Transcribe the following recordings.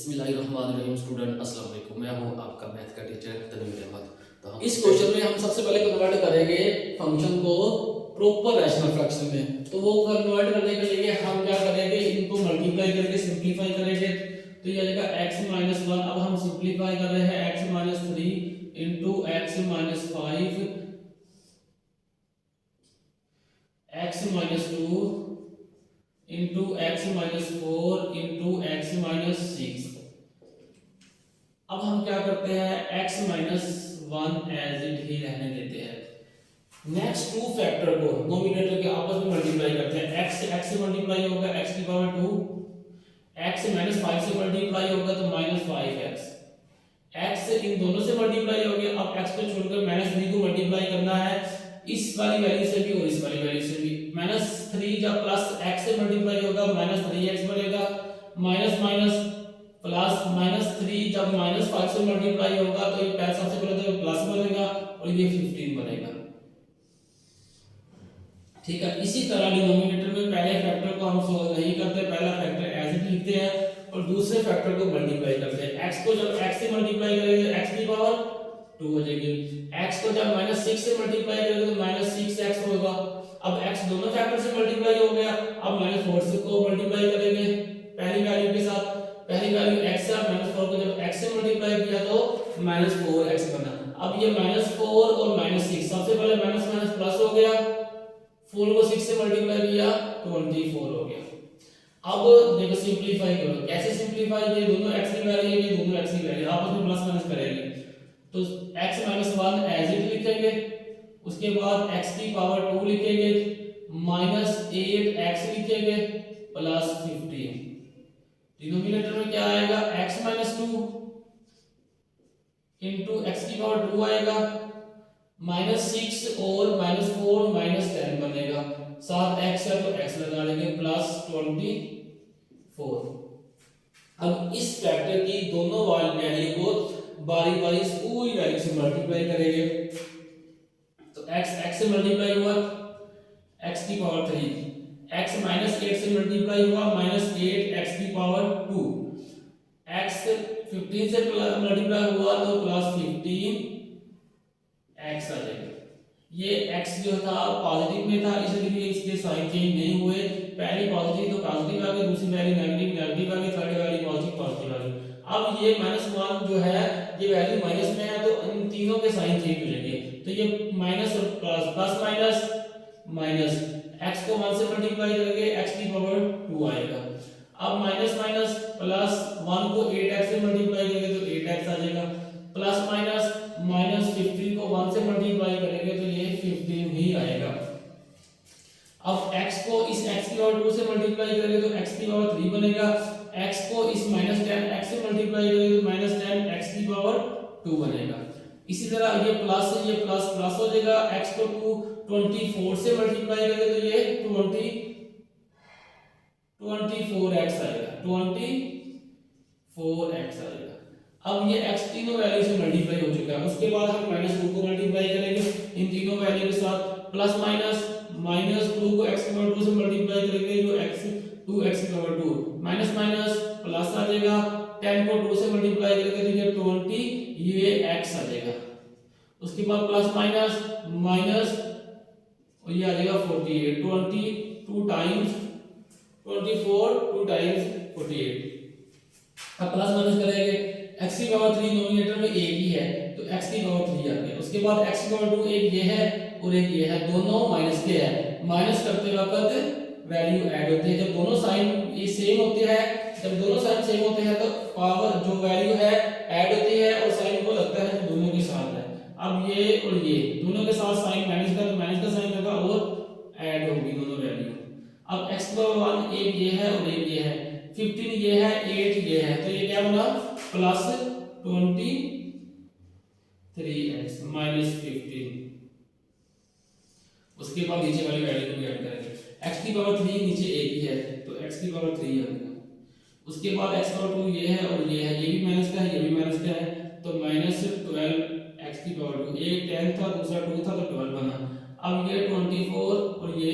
बिस्मिल्लाहिर्रहमानिर्रहीम। स्टूडेंट अस्सलाम वालेकुम, मैं हूं आपका मैथ का टीचर तनवीर अहमद। तो हम इस क्वेश्चन में हम सबसे पहले कन्वर्ट करेंगे फंक्शन को प्रॉपर रैशनल फ्रैक्शन में। तो वो कन्वर्ट करने के लिए हम क्या करेंगे, इनको मल्टीप्लाई करके सिंपलीफाई करेंगे। तो ये आएगा x-1। अब हम सिंपलीफाई कर रहे हैं x-3 into x-5 x-2 into x-4 into x-6। अब हम क्या करते हैं, x-1 एज इट ही रहने देते हैं। नेक्स्ट टू फैक्टर को नोमिनेटर के आपस में मल्टीप्लाई करते हैं। x से मल्टीप्लाई होगा x की पावर 2, x -5 से मल्टीप्लाई होगा तो -5x, x इन दोनों से मल्टीप्लाई हो गया। अब x को छोड़कर -3 को मल्टीप्लाई करना है इस वाली वैल्यू से भी और इस वाली वैल्यू से भी। -3 जब प्लस x से मल्टीप्लाई होगा -3x बनेगा, माइनस माइनस प्लस -3 जब -5 से मल्टीप्लाई होगा तो ये सबसे पहले तो प्लस बनेगा और ये 15 बनेगा। ठीक है, इसी तरह डिनोमिनेटर में पहले फैक्टर को हम सॉल्व नहीं करते, पहला फैक्टर एज इट लिखते हैं और दूसरे फैक्टर को मल्टीप्लाई करते हैं। x को जब x से मल्टीप्लाई करेंगे तो x की पावर 2 हो जाएगी, x को जब -6 से मल्टीप्लाई करेंगे तो -6x होगा। अब x दोनों फैक्टर से मल्टीप्लाई हो गया, अब -4 से को मल्टीप्लाई करेंगे पहली वैल्यू के साथ। पहली वैल्यू x है, -4 को जब x से मल्टीप्लाई किया तो -4x बना। अब ये -4 और -6 सबसे पहले माइनस माइनस प्लस हो गया, 4 को 6 से मल्टीप्लाई किया 24 हो गया। अब देखो सिंपलीफाई करो, कैसे सिंपलीफाई, ये दोनों x की वैल्यू है, ये दोनों x की वैल्यू आपस में प्लस माइनस करेंगे तो x-1 एज इट लिखेंगे, उसके बाद x की पावर 2 लिखेंगे, -8x लिखेंगे प्लस 15। डिनोमिनेटर में क्या आएगा, x-2 इंटू x की पावर 2 आएगा, -6 और -4 -10 बनेगा, साथ x है तो x लगा लेंगे प्लस 24। अब इस फैक्टर की दोनों वैल्यू को बारी बारी पूरी वैल्यू से मल्टीप्लाई करेंगे। तो x से मल्टीप्लाई हुआ x की पावर 3, x -8 से मल्टीप्लाई हुआ -8x की पावर 2, x 15 से मल्टीप्लाई हुआ तो प्लस 15 x आ जाएगा। ये x जो था पॉजिटिव में था इसलिए इसके साइन चेंज नहीं हुए, पहली पॉजिटिव तो पॉजिटिव आ गई, दूसरी वैल्यू नेगेटिव नेगेटिव आ गई, थर्ड वैल्यू पॉजिटिव पॉजिटिव आ गई। अब ये -1 जो है ये वैल्यू माइनस में है तो इन तीनों के साइन चेंज हो जाएंगे। तो ये माइनस और plus, plus minus minus, x को 1 से मल्टीप्लाई करेंगे x की पावर 2 आएगा। अब माइनस माइनस प्लस, 1 को 8x से मल्टीप्लाई करेंगे तो 8x आ जाएगा, प्लस माइनस -15 को 1 से मल्टीप्लाई करेंगे तो ये 15 ही आएगा। अब x को इस x की पावर 2 से मल्टीप्लाई करेंगे तो x की पावर 3 बनेगा, x को इस -10x से मल्टीप्लाई करेंगे तो -10x की पावर 2 बनेगा। इसी तरह ये प्लस प्लस हो जाएगा, x को 24 से मल्टीप्लाई करेंगे तो ये 24x आएगा, 24x आएगा। अब ये x तीनों वैल्यू से मल्टीप्लाई हो चुका है, उसके बाद हम -2 को मल्टीप्लाई करेंगे इन तीनों वैल्यू के साथ, प्लस माइनस -2 को x की पावर 2 से मल्टीप्लाई करेंगे जो x 2x की पावर 2, माइनस माइनस प्लस आ जाएगा, 10 को 2 से मल्टीप्लाई करेंगे तो ये 20 ये x आ जाएगा। उसके बाद प्लस माइनस माइनस और ये आ जाएगा 48, 22 टाइम्स 24 2 टाइम्स 48। अब प्लस माइनस करेंगे, x की पावर 3 नोमिनेटर में एक ही है तो x की पावर 3 आ गया, उसके बाद x की पावर 2 एक ये है और एक ये है, दोनों माइनस के हैं, माइनस करते वक्त वैल्यू ऐड होती है। जब दोनों साइन ये सेम होते हैं, जब दोनों साइन सेम होते हैं तो पावर जो वैल्यू है ऐड होती है और साइन वो लगता है जो दोनों के साथ है। अब ये और ये दोनों के साथ साइन माइनस का तो माइनस का साइन लगा और ऐड होगी दोनों वैल्यू। अब x की पावर 1 एक ये है और एक ये है, 15 ये है 8 ये है, तो ये क्या बना प्लस 23x -15। उसके बाद नीचे वाली वैल्यू को भी ऐड करेंगे, x की पावर 3 नीचे एक ही है तो x की पावर 3 आ गया। उसके बाद x पावर 2 ये है और ये है, ये भी माइनस का है ये भी माइनस का है तो -12x की पावर 2, एक 10 था दूसरा 2 था तो 12 बना। अब ये 24 और ये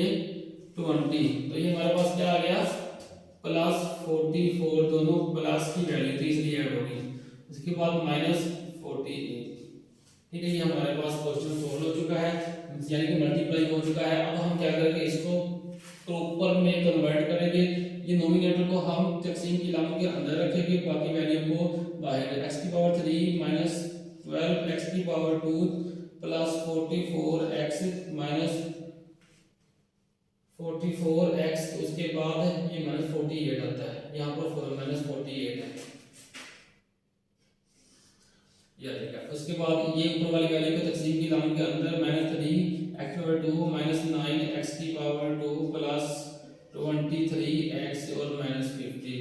20, तो ये हमारे पास क्या आ गया प्लस 44, दोनों प्लस की वैल्यू थी इसलिए ऐड होगी, उसके बाद -48। ठीक है, ये हमारे पास क्वेश्चन सोल्व हो चुका है, यानी कि मल्टीप्लाई हो चुका है। अब हम क्या करेंगे, इसको प्रॉपर में कन्वर्ट करेंगे। ये नोमिनेटर को हम तकसीम की लामत के अंदर रखेंगे, बाकी वैल्यू को बाहर। x की पावर 3 माइनस 12 x की power 2 plus 44x minus 44x, उसके बाद ये -48 आता है, यहाँ पर -48 है, उसके बाद ये ऊपर वाली वैल्यू को तकसीम की लामत के अंदर -3 x पावर 2 -9 x की पावर 2 प्लस 23x और -50।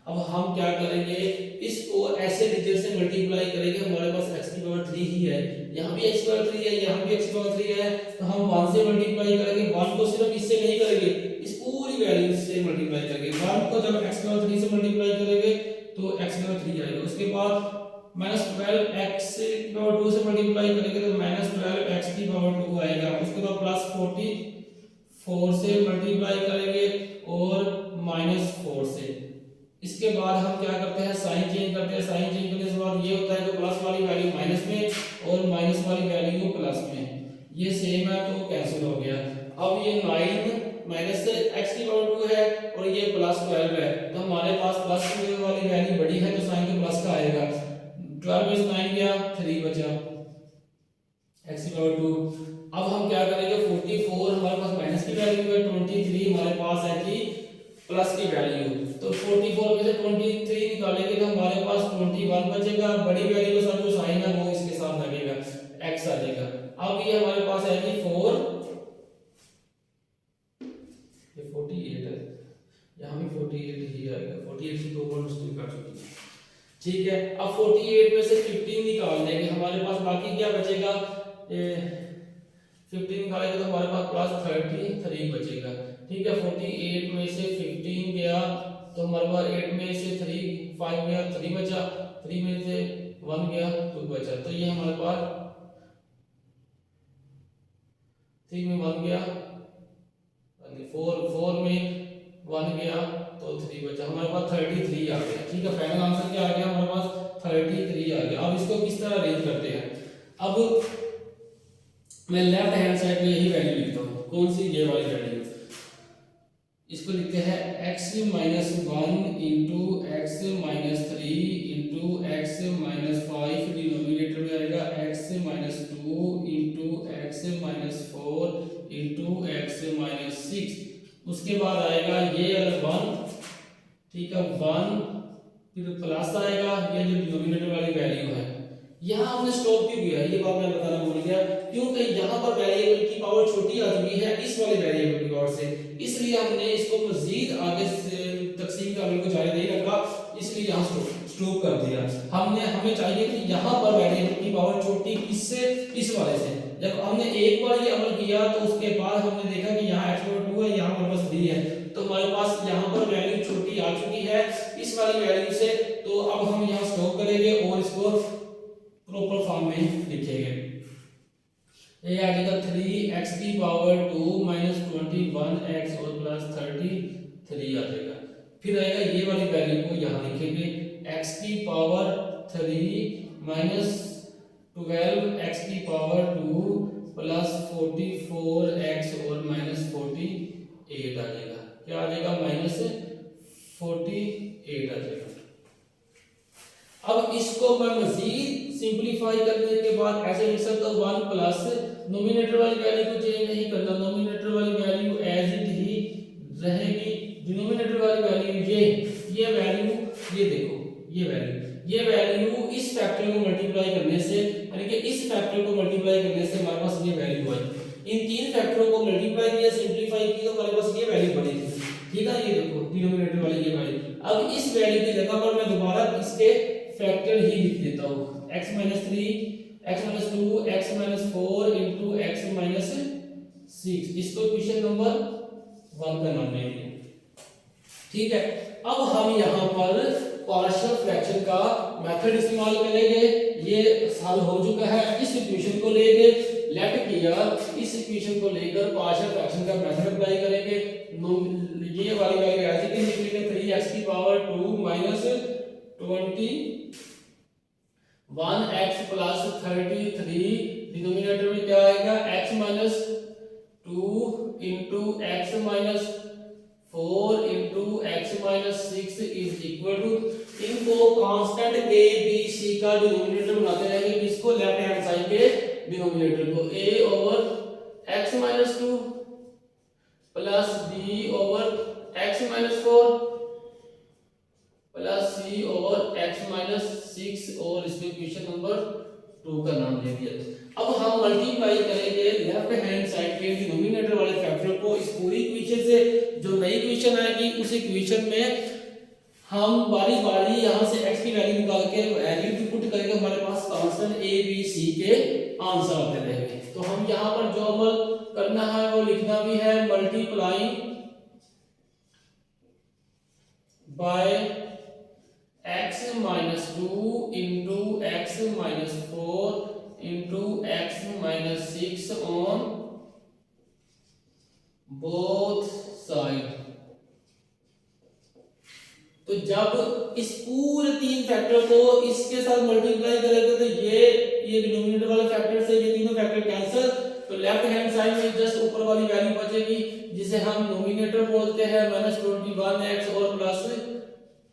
अब हम क्या करेंगे, इसको ऐसे डिजिट से मल्टीप्लाई करेंगे। हमारे पास x की पावर 3 ही है, यहाँ भी x की पावर 3 है, यहाँ भी x की पावर 3 है, तो हम 1 से मल्टीप्लाई करेंगे। 1 को सिर्फ इससे नहीं करेंगे, इस पूरी वैल्यू से मल्टीप्लाई करेंगे। 1 को जब x की पावर 3 से मल्टीप्लाई करेंगे तो x की पावर 3 आएगा। उसके बाद -12x की पावर 2 से मल्टीप्लाई करेंगे तो -12x की पावर 2 आएगा। उसके बाद +44 से मल्टीप्लाई करेंगे और -4 से। इसके बाद हम क्या करते हैं, साइन चेंज करते हैं। साइन चेंज करने के बाद ये होता है कि प्लस वाली वैल्यू माइनस में और माइनस वाली वैल्यू प्लस में, ये सेम है तो कैंसिल हो गया। अब ये 9 माइनस x की पावर 2 है और ये +12 है, तो हमारे पास प्लस वाली वैल्यू बड़ी है तो साइन तो प्लस का आएगा। 12 में 9 गया, 3 बचा x की पावर 2। अब हम क्या करेंगे, 44 हमारे पास माइनस की वैल्यू है, 23 हमारे पास है कि प्लस की वैल्यू, तो 44 में से 23 निकालेंगे तो हमारे पास 21 बचेगा। बड़ी वैल्यू के साथ जो साइन है वो इसके साथ लगेगा, x आ जाएगा। अब ये हमारे पास है कि 4, ये 48 है, यहाँ भी 48 ही आएगा, 48 से 2 बार मिस्टेक कर चुकी है। ठीक है, अब 48 में से 15 निकाल देंगे, हमारे पास बाकी क्या बचेगा, 15 निकालेंगे तो हमारे पास +33 बचेगा। ठीक है, 48 में से 15 गया तो हमारे पास 8 में से 5 गया, 3 बचा, 3 में से 1 गया, 2 बचा, तो ये हमारे पास 3 में 1 गया, 4 में 1 गया तो 3 बचा, हमारे पास 33 आ गया। ठीक है, फाइनल आंसर क्या आ गया, हमारे पास 33 आ गया। अब इसको किस तरह अरेंज करते हैं, अब मैं लेफ्ट हैंड साइड में यही वैल्यू लिखता हूँ, कौन सी, ये वाली वैल्यू, इसको लिखते हैं x - 1 into x - 3 into x - 5, denominator में आएगा x - 2 into x - 4 into x - 6। उसके बाद आएगा ये अगर 1, ठीक है 1, फिर प्लस आएगा, ये जो डिनोमिनेटर वाली वैल्यू है। यहाँ हमने स्टॉप क्यों किया, ये बात मैं बताना भूल गया, क्योंकि यहाँ पर वेरिएबल की पावर छोटी आ चुकी है इस वाले वेरिएबल की पावर से, इसलिए हमने इसको मजीद आगे से तकसीम का अमल को जारी नहीं रखा, इसलिए यहाँ स्टॉप कर दिया। हमें चाहिए कि यहाँ पर वेरिएबल की पावर छोटी किससे, इस वाले से। जब हमने एक बार ये अमल किया तो उसके बाद हमने देखा कि यहाँ x पावर 2 है, यहाँ हमारे पास 3 है, तो हमारे पास यहाँ पर वैल्यू छोटी आ चुकी है इस वाली वैल्यू से। तो अब हम यहाँ स्टॉप करेंगे और इसको प्रॉपर फॉर्म में लिखेंगे। ये आ जाएगा 3x की पावर 2 माइनस 21x और प्लस 33 आ जाएगा। फिर आएगा ये वाली वैल्यू को यहाँ लिखेंगे, x की पावर 3 माइनस 12x की पावर 2 प्लस 44x और माइनस 48 आ जाएगा। क्या आ जाएगा, -48 आ जाएगा। अब इसको मैं मजीद सिंपलीफाई करने के बाद ऐसे लिख सकता हूँ 1 प्लस, नोमिनेटर वाली वैल्यू को चेंज नहीं करना, नोमिनेटर वाली वैल्यू एज इट ही रहेगी, डिनोमिनेटर वाली वैल्यू ये वैल्यू, ये देखो ये वैल्यू इस फैक्टर को मल्टीप्लाई करने से, यानी कि इस फैक्टर को मल्टीप्लाई करने से हमारे पास ये वैल्यू आई। इन तीन फैक्टरों को मल्टीप्लाई किया, सिंपलीफाई किया तो हमारे पास ये वैल्यू बनी थी। ठीक है, ये देखो डिनोमिनेटर वाली ये वैल्यू। अब इस वैल्यू की जगह पर मैं दोबारा इसके फैक्टर ही लिख देता हूँ, x - 3, x - 2, x - 4 into x - 6, इसको क्वेश्चन नंबर 1 का नाम देंगे। ठीक है, अब हम यहाँ पर पार्शियल फ्रैक्शन का मेथड इस्तेमाल करेंगे। ये हल हो चुका है, इस इक्वेशन को लेके लेफ्ट किया, इस इक्वेशन को लेकर पार्शियल फ्रैक्शन का मेथड अप्लाई करेंगे। ये वाली वैल्यू ऐसे ही लिखेंगे, 3x की power 2 minus 21x plus 33, denominator में क्या आएगा x minus 2 into x minus 4 into x minus 6 is equal to, इनको कांस्टेंट a b c का डिनोमिनेटर बनाते रहेंगे, इसको लेफ्ट हैंड साइड के डिनोमिनेटर को a over x minus 2 plus b over x minus 4 plus c over x minus 6 और इसमें equation number 2 का नाम दे दिया। अब हम मल्टीप्लाई करेंगे लेफ्ट हैंड साइड के डिनोमिनेटर वाले फैक्टर को इस पूरी इक्वेशन से, जो नई इक्वेशन आएगी उस इक्वेशन में हम बारी बारी यहाँ से x की वैल्यू निकाल के वैल्यू पुट करेंगे, हमारे पास कांस्टेंट a b c के आंसर आते रहेंगे। तो हम यहाँ पर जो अमल करना है वो लिखना भी है, multiplying by x minus 2 into x minus 4 into x minus 6 on both side. तो जब इस पूरे तीन फैक्टर को इसके साथ मल्टीप्लाई करेंगे तो ये डिनोमिनेटर वाला फैक्टर से ये तीनों फैक्टर कैंसिल, तो लेफ्ट हैंड साइड में जस्ट ऊपर वाली वैल्यू बचेगी जिसे हम नोमिनेटर बोलते हैं, -21x और प्लस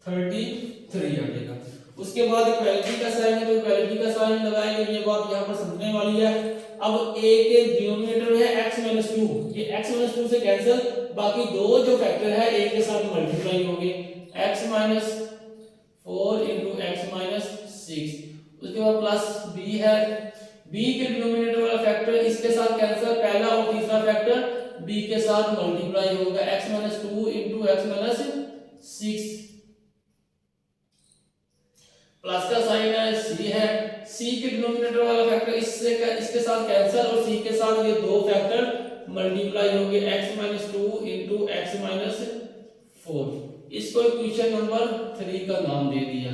33 आ जाएगा। उसके बाद इक्वालिटी का साइन है, तो इक्वालिटी का साइन लगाएंगे, ये बात यहाँ पर समझने वाली है। अब a के डिनोमिनेटर में है x माइनस 2, ये x माइनस 2 से कैंसिल, बाकी दो जो फैक्टर है a के साथ मल्टीप्लाई होंगे, x minus 4 into x minus 6, उसके बाद प्लस b है, b के डिनोमिनेटर वाला फैक्टर इसके साथ कैंसिल, पहला और तीसरा फैक्टर b के साथ मल्टीप्लाई होगा, x minus 2 into x minus 6, plus का साइन है, c है, c के डिनोमिनेटर वाला फैक्टर इसके साथ कैंसिल और c के साथ ये दो फैक्टर मल्टीप्लाई होंगे, x minus 2 into x minus 4, इसको इक्वेशन नंबर 3 का नाम दे दिया।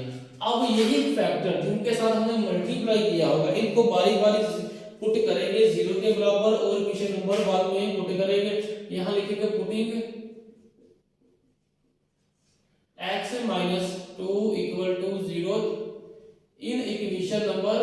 अब यही फैक्टर जिनके साथ हमने मल्टीप्लाई किया होगा इनको बारी बारी पुट करेंगे 0 के बराबर और इक्वेशन नंबर बाद में पुट करेंगे। यहां लिखेंगे putting x minus 2 equal to 0 in equation number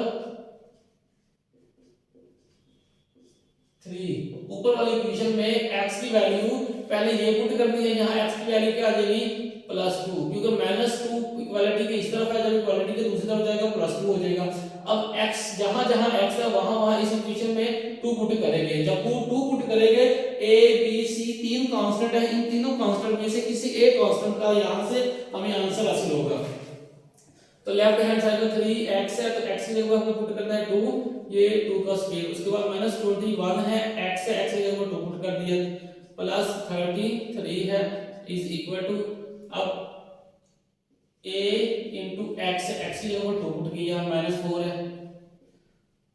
3। ऊपर वाली इक्वेशन में x की वैल्यू पहले ये पुट करनी है, यहाँ x की वैल्यू क्या आ जाएगी +2, क्योंकि -2 इक्वालिटी के इस तरफ है, जब इक्वालिटी के दूसरी तरफ जाएगा +2 हो जाएगा। अब x जहां जहां x है वहां वहां इस इक्वेशन में 2 पुट करेंगे, जब 2 पुट करेंगे a b c तीन कांस्टेंट है, इन तीनों कांस्टेंट में से किसी एक कांस्टेंट का यहां से हमें आंसर हासिल होगा। तो लेफ्ट हैंड साइड में 3x है, तो x की जगह हमें पुट करना है 2, ये 2 का स्क्वायर, उसके बाद -21 है, x है, x की जगह 2 पुट कर दिया, प्लस 33 है इज इक्वल टू, अब a इंटू एक्स, एक्स की जगह 2 पुट किया, -4 है,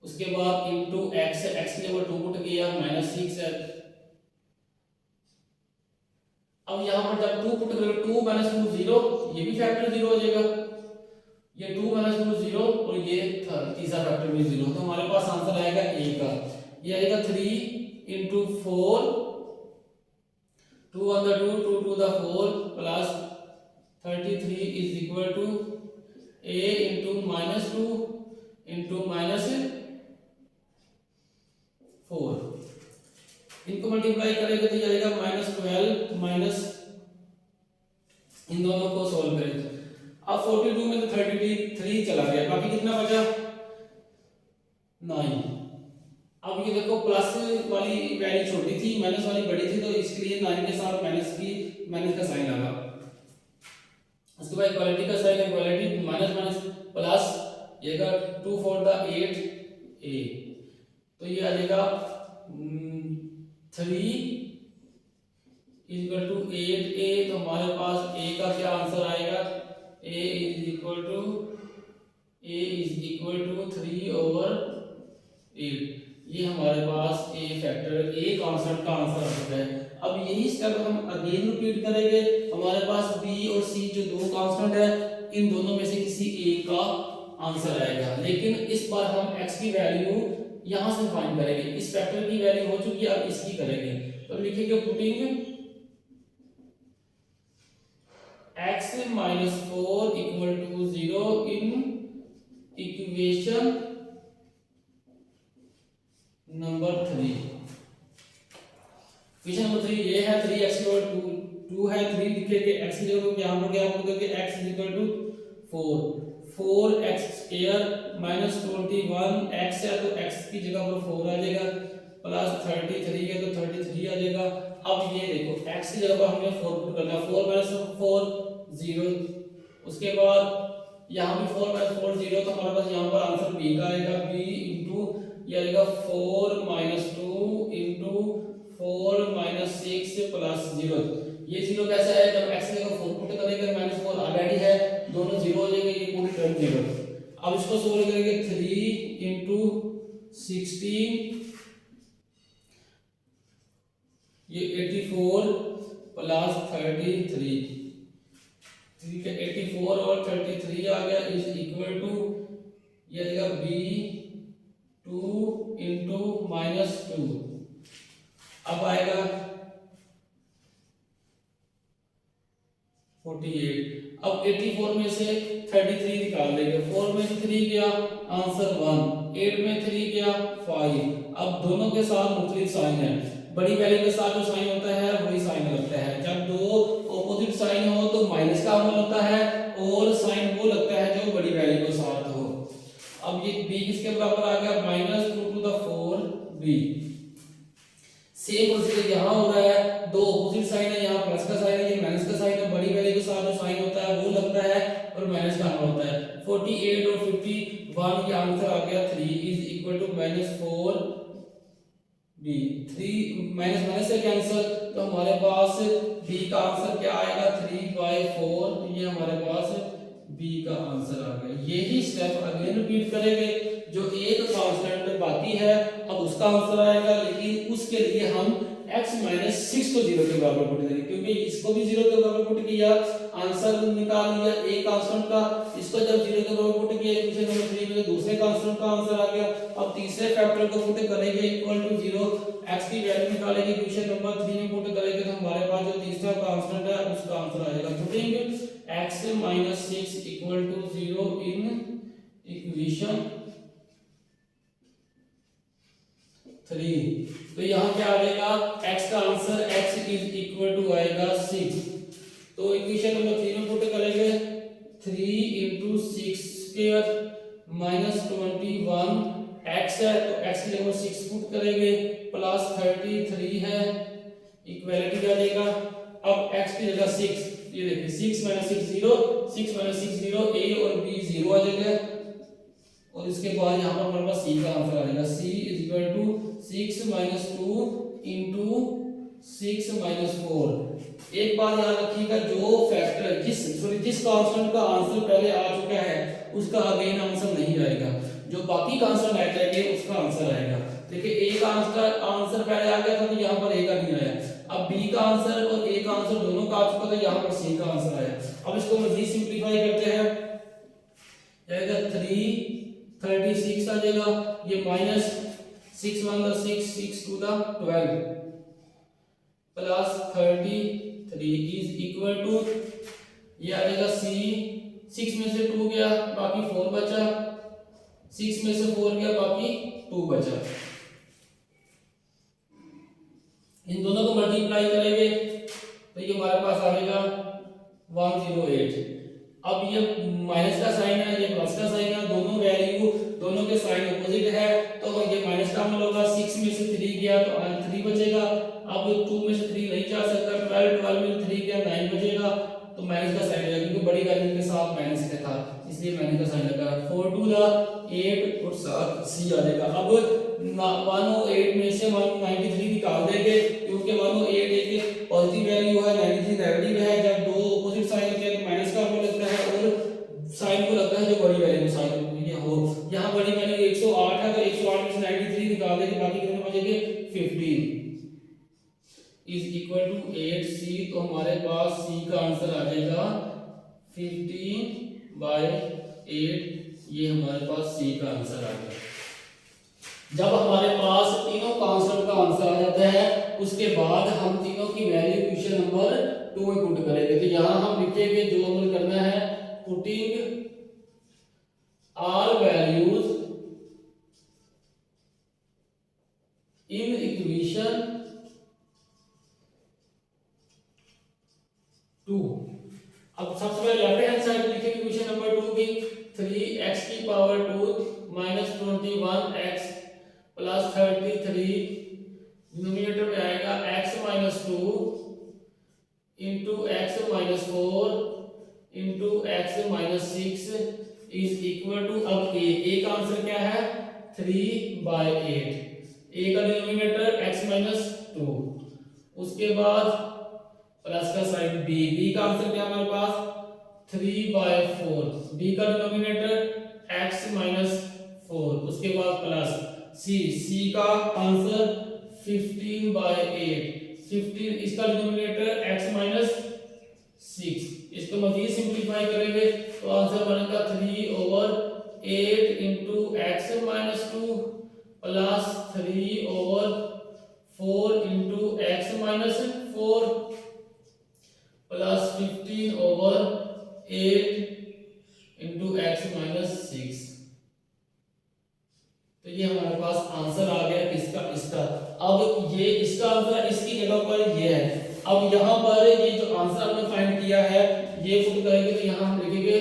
उसके बाद इंटू एक्स, एक्स की जगह 2 पुट किया, -6 है। अब यहां पर जब 2 पुट करोगे 2 - 2 0, ये भी फैक्टर 0 हो जाएगा, ये 2 - 2 0 और ये तीसरा फैक्टर भी 0, तो हमारे पास आंसर आएगा a का, ये आएगा 3 into 4, 2 on the 2, 2 to the 4 plus 33 is equal to a into -2 into -4, इनको मल्टीप्लाई करेंगे तो ये आएगा -12 माइनस, इन दोनों को सॉल्व करें, अब 42 में तो 33 चला गया, बाकी कितना बचा 9। अब ये देखो प्लस वाली वैल्यू छोटी थी, माइनस वाली बड़ी थी, तो इसके लिए 9 के साथ माइनस का साइन लगा। उसके बाद इक्वालिटी का साइन, इक्वालिटी माइनस प्लस, ये का 2 4 द 8 a, तो ये आ जाएगा 3 इक्वल टू 8a, तो हमारे पास a का क्या आंसर आएगा, a इज इक्वल टू 3/8, ये हमारे पास a फैक्टर a कांस्टेंट का आंसर आ सकता है। अब यही स्टेप हम अगेन रिपीट करेंगे, हमारे पास b और c जो दो कांस्टेंट है, इन दोनों में से किसी एक का आंसर आएगा, लेकिन इस बार हम x की वैल्यू यहां से फाइंड करेंगे, इस फैक्टर की वैल्यू हो चुकी है, अब इसकी करेंगे, तो लिखेंगे putting x - 4 equal to 0 equation number 3, equation number 3 ये है 3x = 2 है, 3 लिखेंगे, x की जगह यहाँ पर क्या होगा, x = 4, 4x² माइनस 21, x है तो x की जगह पर 4 आ जाएगा, प्लस 33 है तो 33 आ जाएगा। अब ये देखो x की जगह पर हमें 4 पुट करना है, 4 - 4 0, उसके बाद यहाँ भी 4 - 4 0, तो हमारे पास यहाँ पर आंसर b का आएगा, b इंटू ये आएगा 4 - 2 इंटू 4 - 6 प्लस 0। ये 0 कैसा है, जब x की जगह 4 पुट करेंगे, -4 ऑलरेडी है, दोनों 0 हो जाएंगे, ये पूरी टर्म 0। अब इसको सोल्व करेंगे, 3 इंटू 16 ये 84 प्लस 33, ठीक है, 84 और 33 आ गया, इज इक्वल टू ये आएगा b 2 इंटू -2। अब आएगा 48। अब 84 में से 33 निकाल देंगे, 4 में से 3 गया, आंसर 1, 8 में 3 गया 5। अब दोनों के साथ मुख्तलिफ साइन है, बड़ी वैल्यू के साथ जो साइन होता है वही साइन लगता है। जब दो ऑपोजिट साइन हो तो माइनस का अमल होता है, और साइन वो लगता है जो बड़ी वैल्यू के साथ हो। अब ये b किसके बराबर आ गया, -2⁴b। सेम प्रोसीजर यहाँ हो रहा है, दो ऑपोजिट साइन है, यहाँ प्लस का साइन है, ये माइनस का साइन है, बड़ी वैल्यू के साथ जो साइन होता है वो लगता है और माइनस का अमल होता है। 48 और 51 ये आंसर आ गया 3 is equal to -4b। 3 minus से कैंसिल, तो हमारे पास b का आंसर क्या आएगा, 3/4, तो ये हमारे पास b का आंसर आ गया। यही स्टेप अगेन रिपीट करेंगे, जो एक कांस्टेंट बाकी है अब उसका आंसर आएगा, लेकिन उसके लिए हम x - 6 को 0 के बराबर पुट करेंगे, क्योंकि इसको भी 0 के बराबर पुट किया, आंसर निकाल लिया एक कांस्टेंट का, इसको जब 0 के बराबर पुट किया इक्वेशन नंबर 3 में, दूसरे कांस्टेंट का आंसर आ गया। अब तीसरे फैक्टर को पुट करेंगे इक्वल टू 0, x की वैल्यू निकालेंगे, इक्वेशन नंबर 3 में पुट करेंगे, तो हमारे पास जो तीसरा कांस्टेंट है उसका आंसर आ जाएगा। Putting x - 6 equal to 0 in equation 3, तो यहाँ क्या आ जाएगा, x का answer x is equal to आएगा 6। तो इक्वेशन नंबर 3 में पुट करेंगे, 3 इंटू 6² -21, x है तो x की जगह 6 पुट करेंगे, प्लस 33 है, इक्वालिटी आ जाएगा। अब x की जगह 6, ये देखिए 6 - 6 0, 6 - 6 0, a और b 0 आ जाएगा, और इसके बाद यहाँ पर हमारे पास c का आंसर आ जाएगा, c is equal to 6 - 2 into 6 - 4। एक बात याद रखिएगा, जो फैक्टर जिस कांस्टेंट का आंसर पहले आ चुका है उसका अगेन आंसर नहीं आएगा, जो बाकी कांस्टेंट आ जाएंगे उसका आंसर आएगा। देखिए a का आंसर पहले आ गया था तो यहाँ पर a का नहीं आया, अब b का आंसर और a का आंसर दोनों का आ चुका था, यहाँ पर c का आंसर आया। अब इसको मजीद सिंपलीफाई करते हैं, जाएगा 36 आ जाएगा, ये -6 1 * 6 6 2 * 12 प्लस 33 इज इक्वल टू ये आ जाएगा c, 6 में से 2 गया बाकी 4 बचा, 6 में से 4 गया बाकी 2 बचा, इन दोनों को मल्टीप्लाई करेंगे तो ये हमारे पास आएगा 108। अब ये माइनस का साइन है, ये प्लस का साइन है, दोनों वैल्यू दोनों के साइन अपोजिट है, तो ये माइनस का अमल होगा, 6 में से 3 गया तो 3 बचेगा, अब 2 में से 3 नहीं जा सकता, 12 में 3 गया 9 बचेगा, तो माइनस का साइन लगा, क्योंकि बड़ी वैल्यू के साथ माइनस का था इसलिए माइनस का साइन लगा। 4 2 8 और 7 c आ जाएगा। अब 108 में से 193 निकाल देंगे, क्योंकि 108 एक पॉजिटिव वैल्यू है, 93 नेगेटिव है, जब दो ऑपोजिट साइन होते हैं तो माइनस का अमल लगता है और साइन को लगता है जो बड़ी वैल्यू साइन हो। यहाँ बड़ी वैल्यू 108 है तो 108 में से 93 निकाल देंगे, बाकी कितने बचेंगे 15 इज इक्वल टू 8c, तो हमारे पास c का आंसर आ जाएगा 15/8, ये हमारे पास c का आंसर आ गया। जब हमारे पास तीनों कांस्टेंट का आंसर आ जाता है उसके बाद हम तीनों की वैल्यू इक्वेशन नंबर 2 में पुट करेंगे, तो यहाँ हम लिखेंगे जो अमल करना है, putting r power 2 minus 21x plus 33 denominator में आएगा x minus 2 into x minus 4 into x minus 6 is equal to, अब ए का आंसर क्या है 3/8, ए का डिनोमिनेटर x माइनस 2, उसके बाद प्लस का साइन बी का आंसर क्या हमारे पास 3/4, बी का डिनोमिनेटर x माइनस 4, उसके बाद प्लस सी का आंसर 15/8, 15 इसका डिनोमिनेटर x माइनस 6, इसको मजीद सिंपलीफाई करेंगे तो आंसर बनेगा 3/8 into x minus 2 plus 3/4 into x minus 4 plus 15/8 into x minus 6। तो ये हमारे पास आंसर आ गया इसका। अब ये इसका आंसर इसकी जगह पर ये है। अब यहाँ पर ये जो आंसर हमने फाइंड किया है ये पुट करेंगे तो यहाँ हम लिखेंगे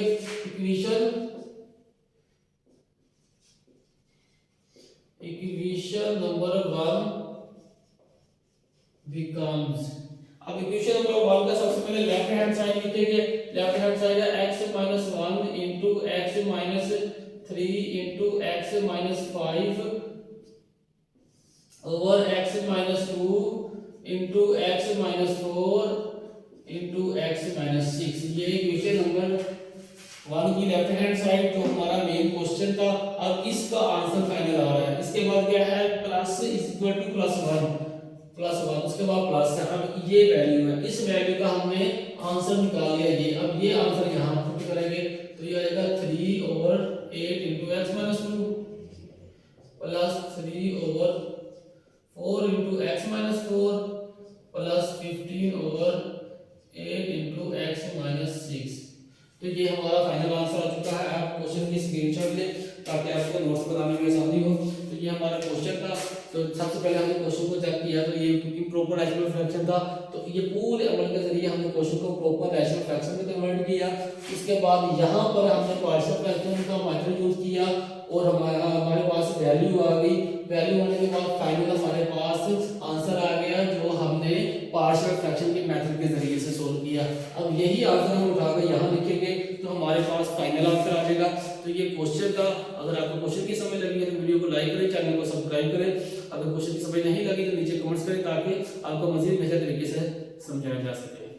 इक्वेशन नंबर 1 becomes, अब इक्वेशन नंबर 1 का सबसे पहले लेफ्ट हैंड साइड लिखेंगे। लेफ्ट हैंड साइड है x minus 1 into x minus 3 into x minus 5 over x minus 2 into x minus 4 into x minus 6। ये इक्वेशन नंबर 1 की लेफ्ट हैंड साइड जो हमारा मेन क्वेश्चन था। अब इसका आंसर फाइनल आ रहा है। इसके बाद क्या है प्लस इज इक्वल टू +1 उसके बाद प्लस है। अब ये वैल्यू है, इस वैल्यू का हमने आंसर निकाल लिया ये। अब ये आंसर यहाँ पुट करेंगे तो ये आएगा 3/8 into x minus 2 plus 3/4 into x minus 4 plus 15/8 into x minus 6। तो ये हमारा फाइनल आंसर आ चुका है। आप क्वेश्चन की स्क्रीनशॉट ले ताकि आपको नोट्स बनाने में आसानी हो। तो ये हमारा क्वेश्चन था। तो सबसे पहले हमने क्वेश्चन को चेक किया तो ये इम्प्रॉपर रैशनल फ्रैक्शन था। तो ये पूरे अमल के जरिए हमने क्वेश्चन को प्रॉपर रैशनल फ्रैक्शन में कन्वर्ट किया। उसके बाद यहाँ पर हमने पार्शियल फ्रैक्शन का मेथड यूज किया और हमारे पास वैल्यू आ गई। वैल्यू आने के बाद फाइनल हमारे पास आंसर आ गया जो हमने पार्शियल फ्रैक्शन के मेथड के जरिए से सोल्व किया। अब यही आंसर हम उठाकर यहाँ लिखेंगे तो हमारे पास फाइनल आंसर आ जाएगा। तो ये क्वेश्चन था। अगर आपको क्वेश्चन की समझ लगी है तो वीडियो को लाइक करें, चैनल को सब्सक्राइब करें। अगर क्वेश्चन की समझ नहीं लगी तो नीचे कमेंट्स करें ताकि आपको मजीद बेहतर तरीके से समझाया जा सके।